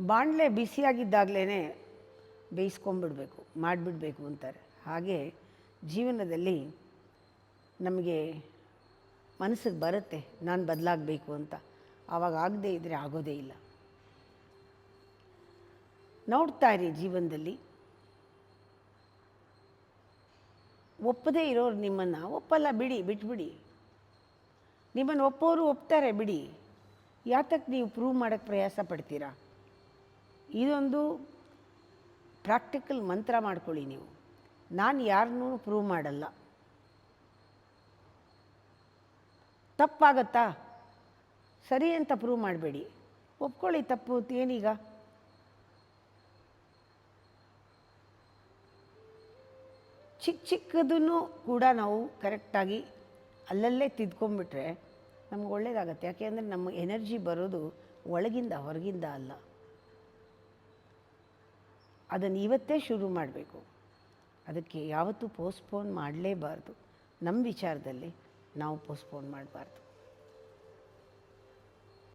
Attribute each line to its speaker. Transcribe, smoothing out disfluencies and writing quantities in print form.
Speaker 1: ಬಾಣಲೆ ಬಿಸಿಯಾಗಿದ್ದಾಗಲೇ ಬೇಯಿಸ್ಕೊಂಬಿಡ್ಬೇಕು, ಮಾಡಿಬಿಡಬೇಕು ಅಂತಾರೆ. ಹಾಗೆ ಜೀವನದಲ್ಲಿ ನಮಗೆ ಮನಸ್ಸಿಗೆ ಬರುತ್ತೆ ನಾನು ಬದಲಾಗಬೇಕು ಅಂತ. ಆವಾಗ ಆಗದೇ ಇದ್ದರೆ ಆಗೋದೇ ಇಲ್ಲ. ನೋಡ್ತಾ ಇರಿ, ಜೀವನದಲ್ಲಿ ಒಪ್ಪದೇ ಇರೋರು ನಿಮ್ಮನ್ನು ಒಪ್ಪಲ್ಲ, ಬಿಟ್ಬಿಡಿ. ನಿಮ್ಮನ್ನು ಒಪ್ಪೋರು ಒಪ್ತಾರೆ, ಬಿಡಿ. ಯಾತಕ್ಕೆ ನೀವು ಪ್ರೂವ್ ಮಾಡೋಕ್ಕೆ ಪ್ರಯಾಸ ಪಡ್ತೀರಾ? ಇದೊಂದು ಪ್ರಾಕ್ಟಿಕಲ್ ಮಂತ್ರ ಮಾಡ್ಕೊಳ್ಳಿ ನೀವು. ನಾನು ಯಾರನ್ನೂ ಪ್ರೂವ್ ಮಾಡಲ್ಲ. ತಪ್ಪಾಗತ್ತಾ? ಸರಿ ಅಂತ ಪ್ರೂವ್ ಮಾಡಬೇಡಿ, ಒಪ್ಕೊಳ್ಳಿ ತಪ್ಪು ಏನೀಗ. ಚಿಕ್ಕದನ್ನು ಕೂಡ ನಾವು ಕರೆಕ್ಟಾಗಿ ಅಲ್ಲಲ್ಲೇ ತಿದ್ಕೊಂಡ್ಬಿಟ್ರೆ ನಮ್ಗೆ ಒಳ್ಳೆಯದಾಗತ್ತೆ. ಯಾಕೆಂದರೆ ನಮ್ಮ ಎನರ್ಜಿ ಬರೋದು ಒಳಗಿಂದ, ಹೊರಗಿಂದ ಅಲ್ಲ. ಅದನ್ನು ಇವತ್ತೇ ಶುರು ಮಾಡಬೇಕು. ಅದಕ್ಕೆ ಯಾವತ್ತೂ ಪೋಸ್ಟ್ಪೋನ್ ಮಾಡಲೇಬಾರ್ದು. ನಮ್ಮ ವಿಚಾರದಲ್ಲಿ ನಾವು ಪೋಸ್ಟ್ಪೋನ್ ಮಾಡಬಾರ್ದು.